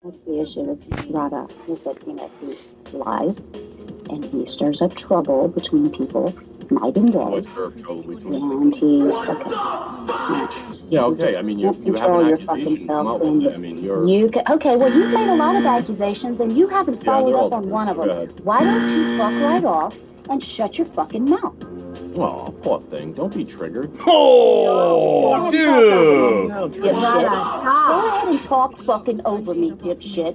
That's the issue with Rada, is that, he lies and he stirs up trouble between people night and day. And he, okay. Yeah, okay. I mean, you have an accusation come out with it. I mean, okay, well, you've made a lot of accusations and you haven't followed up on one of them. Why don't you fuck right off and shut your fucking mouth? Oh, poor thing. Don't be triggered. Oh, dude! Dipshit. Go ahead and talk fucking over me, dipshit.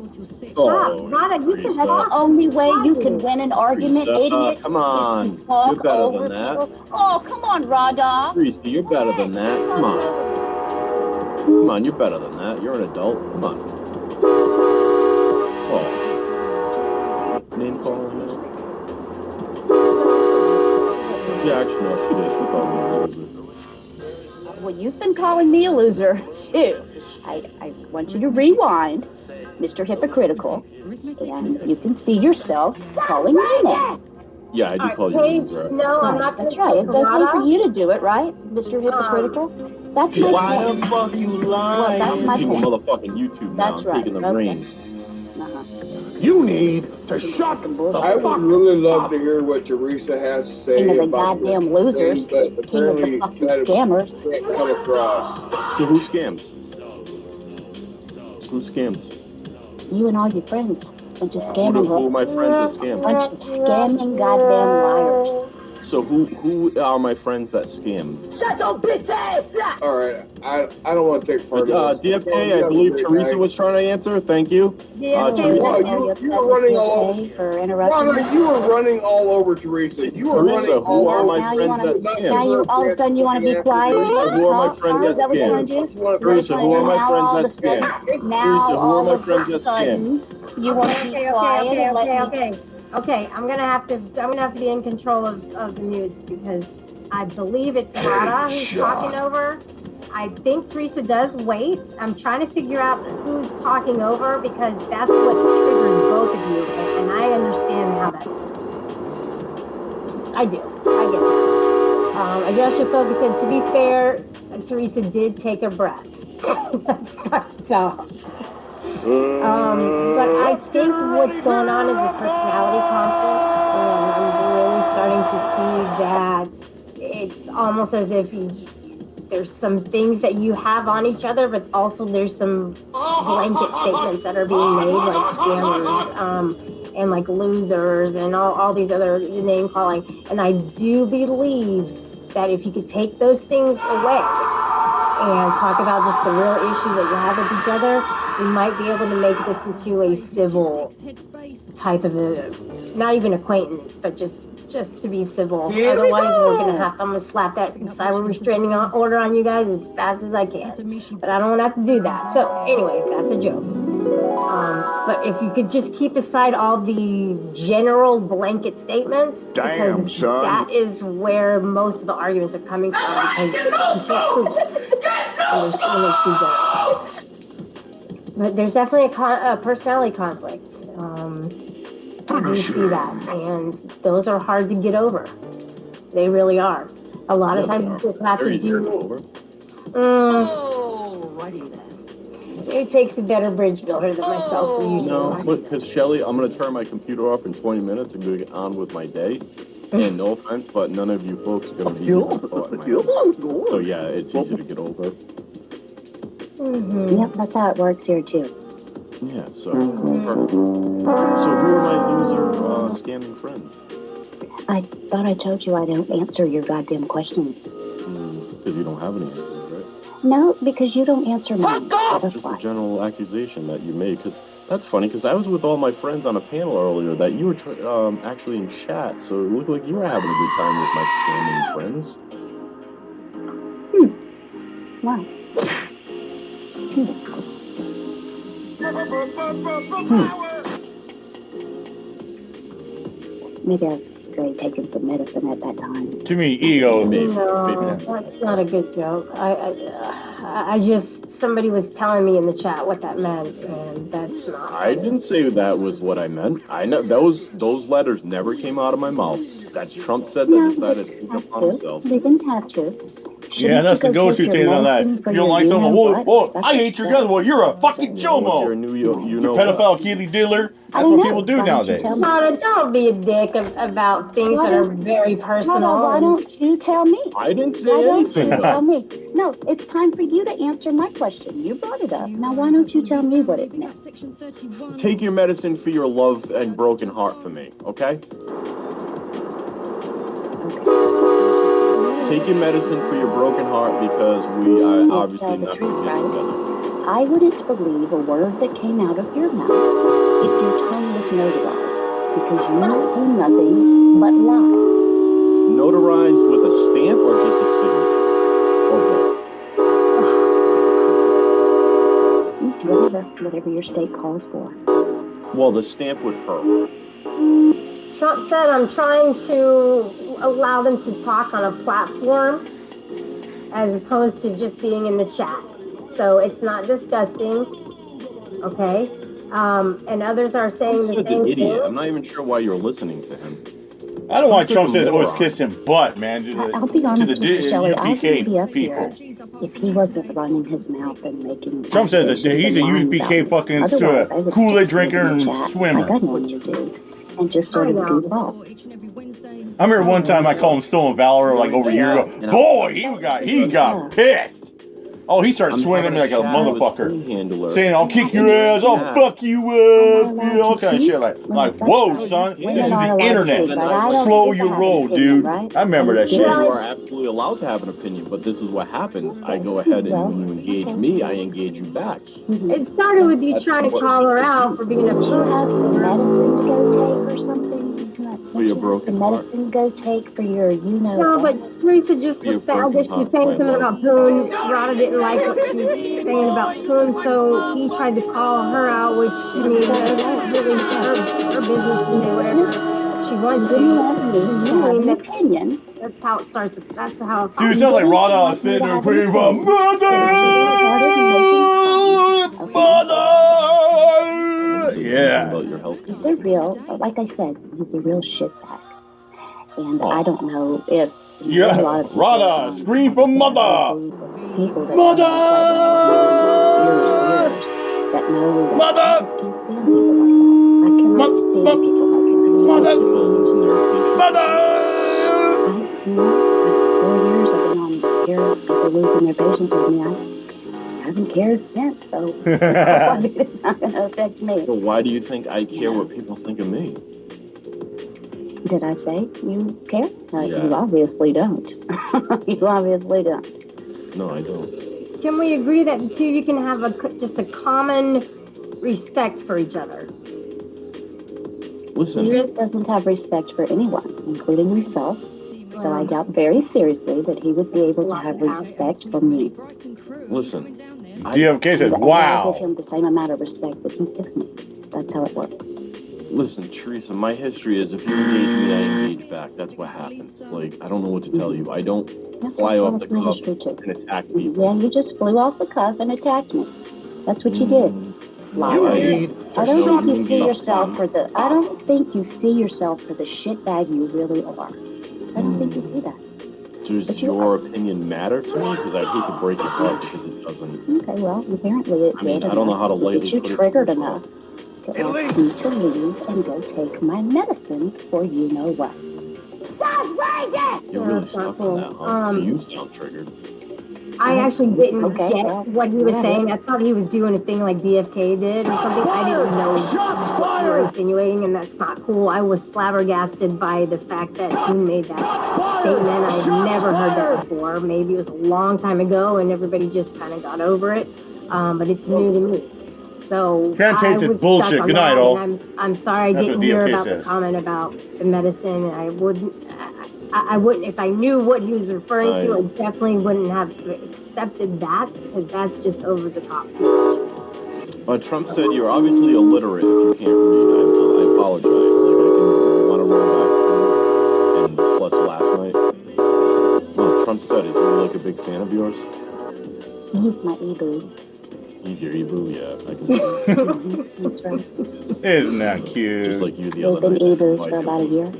Oh, Rada, you can That's the only way you can win an argument, Theresa, idiot. come on. You're better than that. Oh, come on, Rada. Theresa, you're better than that. Come on. Come on, you're better than that. You're an adult. Come on. Oh. Name calling now? Yeah, actually, no, she did. She called me a loser. Well, you've been calling me a loser, too. I want you to rewind, Mr. Hypocritical, and you can see yourself calling me names. Yeah, I do call you a loser. No, I'm not. That's right. It's okay for you to do it, right, Mr. Hypocritical? That's my Why point. the fuck you lying? Well, that's my People point. motherfucking YouTube now. That's I'm right. taking the reins. You need to shut the I would really love to hear what Theresa has to say King of the about goddamn this losers. thing, but King of the apparently fucking that scammers. can't come across. So who scams? Who scams? You and all your friends. Bunch of Who scamming. are my friends that scam? Bunch of scamming goddamn liars. So who are my friends that scam? Shut your bitch ass up! All right, I don't want to take part of this. DFK, I believe Theresa was trying to answer. Thank you. DFK, Theresa. You were running all over. For interrupting. Rada, you were running all over Teresa. You were Teresa, running who all are over. my friends that scam? Now you all of a sudden you want to be quiet. Teresa, who are my friends Is that what you want that to do? scam? Teresa, who are my friends that scam? Now Teresa, who are all my of friends a that sudden scam? you want to be quiet and let me. Okay, I'm gonna have to be in control of the mutes because I believe it's Rada who's talking over. I think Theresa does wait. I'm trying to figure out who's talking over because that's what triggers both of you, and I understand how that works. I do. I get that. I guess your focus said, to be fair, Theresa did take a breath. That's fucked up. But I think what's going on is a personality conflict, and I'm really starting to see that it's almost as if there's some things that you have on each other, but also there's some blanket statements that are being made, like scammers, and like losers, and all these other name calling. And I do believe that if you could take those things away and talk about just the real issues that you have with each other, we might be able to make this into a civil type of not even acquaintance, but just to be civil. Otherwise, we're gonna have to, I'm gonna slap that cyber restraining order on you guys as fast as I can. But I don't want to have to do that. So, anyways, that's a joke. But if you could just keep aside all the general blanket statements, because son. that is where most of the arguments are coming from, because you can't prove it. And there's only two general. But there's definitely a personality conflict. I do see that, and those are hard to get over. They really are. A lot of times you just have to do. Alrighty then. It takes a better bridge builder than myself for you. No, because Shelly, I'm gonna turn my computer off in 20 minutes and go get on with my day. And no offense, but none of you folks are gonna be able to thought in my head. So yeah, it's easy to get over. Yep, that's how it works here too. Yeah, so perfect. So who are my loser scamming friends? I thought I told you I don't answer your goddamn questions. Because you don't have any answers, right? No, because you don't answer mine. It's just a general accusation that you made. Because that's funny. Because I was with all my friends on a panel earlier that you were actually in chat. So it looked like you were having a good time with my scamming friends. Wow. Maybe I was really taking some medicine at that time. Too many ego. No, that's not a good joke. I just, somebody was telling me in the chat what that meant, and that's not. I didn't say that was what I meant. I know those letters never came out of my mouth. That's Trump said that decided to pick up on himself. They didn't have to. Shouldn't that's the you go go-to take thing your on that. medicine for You don't your like someone, you-know-what? well, That's I hate your upset. guts. Well, you're a fucking Well, if you're chomo. a New York, you You know pedophile, what? kitty dealer. I That's don't what know. people do Why don't you nowadays. tell me? Rhoda, don't be a dick about things Why that are don't- very Rhoda, personal. why don't you tell me? I didn't say Why don't you anything. tell me? No, it's time for you to answer my question. You brought it up. Now, why don't you tell me what it meant? Take your medicine for your love and broken heart for me, okay? Take your medicine for your broken heart because we are obviously Tell the not truth, going to get right? together. I wouldn't believe a word that came out of your mouth if your tongue was notarized, because you don't do nothing but lie. Notarized with a stamp or just a signature? Or both? Whatever your state calls for. Well, the stamp would hurt. Trump said, I'm trying to allow them to talk on a platform as opposed to just being in the chat. So it's not disgusting, okay? And others are saying the Trump's same an idiot. thing. I'm not even sure why you're listening to him. I don't want Trump's Trump like a says always moron. kissing butt, man. I'll be honest with you, Shelly. I wouldn't be UPK up here people. if he wasn't running his mouth and making Trump says that he's a UPK fucking Kool-Aid drinker and swimmer. like I normally do, and just sort of goof off. I remember one time I called him stolen valor like over a year ago. Boy, he got pissed. Oh, he started swinging me like a motherfucker, saying, "I'll kick your ass, I'll fuck you up," all kind of shit. Like, whoa, son, this is the internet. Slow your roll, dude. I remember that shit. You are absolutely allowed to have an opinion, but this is what happens. I go ahead and when you engage me, I engage you back. It started with you trying to call her out for being a Don't you have some medicine to go take or something? For your broken heart. Medicine to go take for your, No, but Theresa just was saying, I guess she was saying something about Poon. Rada didn't like what she was saying about Poon, so he tried to call her out, which, I mean, that's really her business to say whatever she wants to. have an opinion. That's how it starts. That's how it Dude, it sounds like Rada sitting there praying about mother. Yeah. He's a real, like I said, he's a real shitbag. And I don't know if Yeah, Rada, scream for mother! Mother! That know Mother! I just can't stand people like that. I cannot stand people like that. Mother! For 4 years I've been on here, people losing their patience with me. I haven't cared since, so it's not going to affect me. So why do you think I care what people think of me? Did I say you care? Yeah. You obviously don't. You obviously don't. No, I don't. Can we agree that the two of you can have just a common respect for each other? Listen. Chris doesn't have respect for anyone, including myself. So I doubt very seriously that he would be able to have respect for me. Listen. DFK says, I wow. give him the same amount of respect that he gives me. That's how it works. Listen, Theresa, my history is if you engage me, I engage back. That's what happens. Like, I don't know what to tell you. I don't fly off the cuff and attack people. Yeah, you just flew off the cuff and attacked me. That's what you did. Liar. I don't think you see yourself for the. I don't think you see yourself for the shitbag you really are. I don't think you see that. Does your opinion matter to me? Because I hate to break your heart because it doesn't. Okay, well, apparently it did. I mean, I don't know how to lightly get you put it. Triggered enough to ask me to leave and go take my medicine for you know what. You're really stuck on that, huh? You sound triggered. I actually didn't get what he was saying. I thought he was doing a thing like DFK did or something. I didn't know what you were insinuating, and that's not cool. I was flabbergasted by the fact that he made that statement. I'd never heard that before. Maybe it was a long time ago, and everybody just kind of got over it. But it's new to me. So Can't take this bullshit. Good night, all. I'm sorry I didn't hear about the comment about the medicine, and I wouldn't, if I knew what he was referring to, I definitely wouldn't have accepted that, because that's just over the top too much. Trump said you're obviously illiterate if you can't read. I apologize. Like, I can want to roll back and plus last night. Well, Trump said, is he like a big fan of yours? He's my e-boo. He's your e-boo, yeah. I can see. That's right. Isn't that cute? Just like you the We've other been night. e-boos for about a year.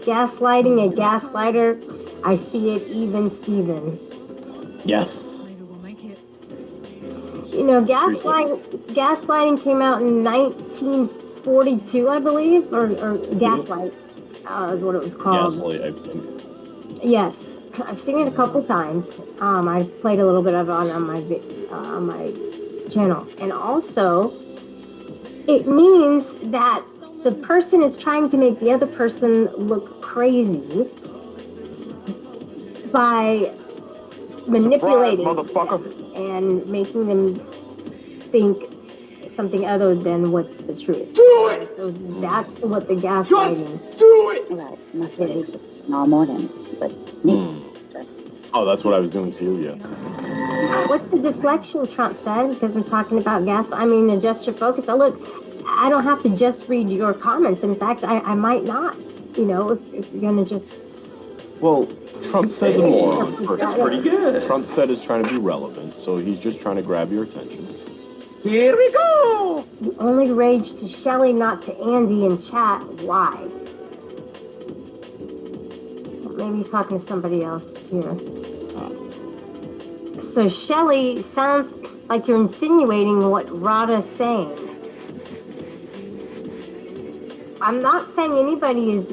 Gaslighting a gaslighter. I see it even, Steven. Yes. You know, gaslighting came out in 1942, I believe, or Gaslight is what it was called. Gaslight, I think. Yes, I've seen it a couple times. I played a little bit of it on my channel, and also it means that the person is trying to make the other person look crazy by manipulating motherfucker. and making them think something other than what's the truth. Do it! So that's what the gaslighting. Do it! Right, and that's what he's doing all morning. But me. So. Oh, that's what I was doing to you, yeah. What's the deflection Trump said? Because I'm talking about adjust your focus. Oh, look, I don't have to just read your comments. In fact, I might not, you know, if you're going to just... Well, Trump said the moron. That's pretty good. Trump said it's trying to be relevant, so he's just trying to grab your attention. Here we go! You only rage to Shelly, not to Andy in chat. Why? Maybe he's talking to somebody else here. So Shelly, sounds like you're insinuating what Rada's saying. I'm not saying anybody is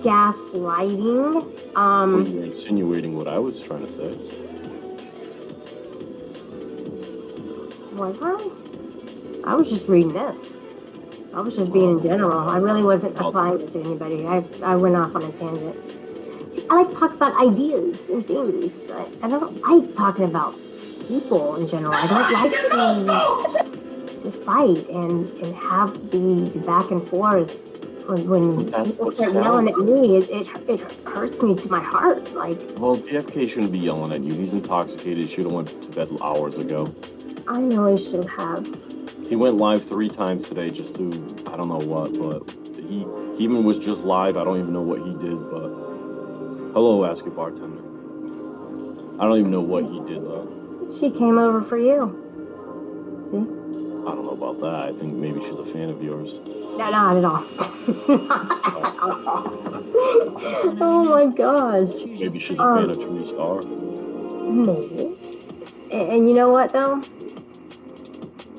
gaslighting. Well, you're insinuating what I was trying to say. Was I? I was just reading this. I was just being in general. I really wasn't applying it to anybody. I went off on a tangent. See, I like to talk about ideas and things. I don't like talking about people in general. I don't like to fight and have the back and forth. When people start yelling at me, it hurts me to my heart. Like, well, DFK shouldn't be yelling at you. He's intoxicated. He should have went to bed hours ago. I know he should have. He went live 3 times today just to, I don't know what, but he even was just live. I don't even know what he did, but hello, Ask Your Bartender. I don't even know what he did, though. She came over for you. See? I don't know about that. I think maybe she's a fan of yours. No, not at all. Oh my gosh. Maybe she's a fan of Theresa. Maybe. And you know what, though?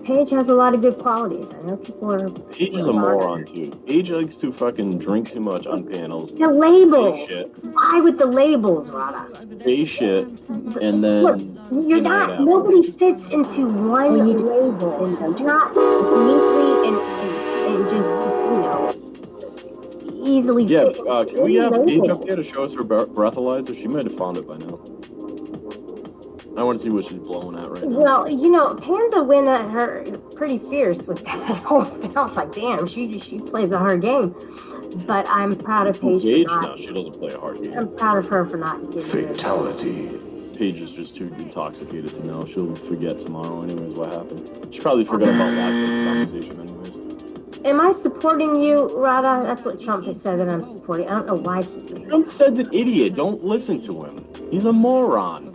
Paige has a lot of good qualities. I know people are... Paige is a moron, too. Paige likes to fucking drink too much on panels. The label! Say shit. Why with the labels, Rada? Say shit, and then... Look, you're not... Nobody fits into one label. Not neatly and just, you know, easily yeah, fit. can we have Paige up there to show us her breathalyzer? She might have found it by now. I want to see what she's blowing at right now. Well, you know, Panda went at her pretty fierce with that whole thing. I was like, damn, she plays a hard game. But I'm proud of Paige for not... No, she doesn't play a hard game. I'm proud of her for not giving Fatality. Paige is just too intoxicated to know. She'll forget tomorrow anyways what happened. She probably forgot about last night's conversation anyways. Am I supporting you, Rada? That's what Trump has said that I'm supporting. I don't know why. Trump says an idiot. Don't listen to him. He's a moron.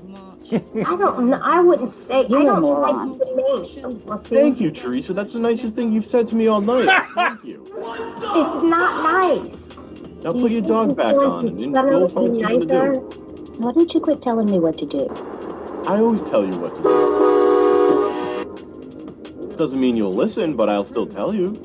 I don't know. I wouldn't say. You're I don't a moron. like the name. Well, see, Thank you, Theresa. That's the nicest thing you've said to me all night. Thank you. it's not nice. Now put your dog back on and then go find something to do. Why don't you quit telling me what to do? I always tell you what to do. Doesn't mean you'll listen, but I'll still tell you.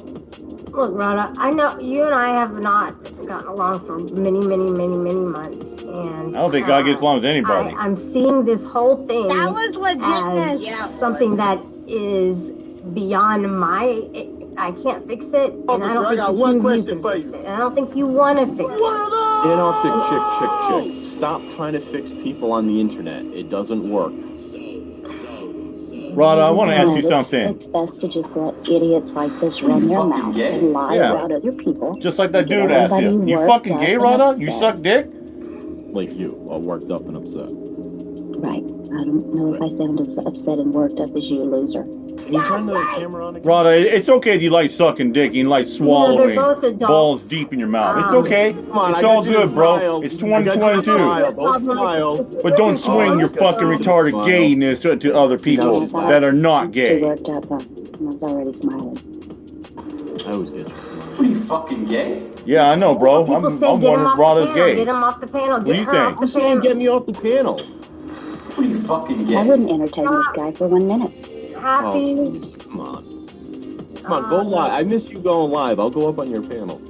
Look, Rada, I know you and I have not gotten along for many months, and I don't think God gets along with anybody. I'm seeing this whole thing That was legitness. as something that is beyond my. I can't fix it, and I don't think you can fix it. And I don't think you want to fix it. Get off the chick. Stop trying to fix people on the internet. It doesn't work. Rada, I want to ask you something. It's best to just let idiots like this run their mouth and lie about other people. Just like that dude asked you. You fucking gay, Rada? You suck dick? Like you, all worked up and upset. Right. I don't know if I sound as upset and worked up as you, loser. Can you turn the camera on again? Rada, it's okay if you like sucking dick and you like swallowing both adults. balls deep in your mouth. It's okay. Come on, It's all good, bro. It's 2022. Don't smile. But don't swing your fucking retarded gayness to other people that are not Too gay. worked up. I was already smiling. I always get you smiling. What are you fucking gay? Yeah, I know, bro. People I'm say get him wondering off if Rada's the panel. gay. Get him off the panel. do you Get her think? off the I'm saying panel. get me off the panel. What are you fucking gay? I wouldn't entertain this guy for 1 minute. Happy. Oh, come on. Come on, go live. I miss you going live. I'll go up on your panel.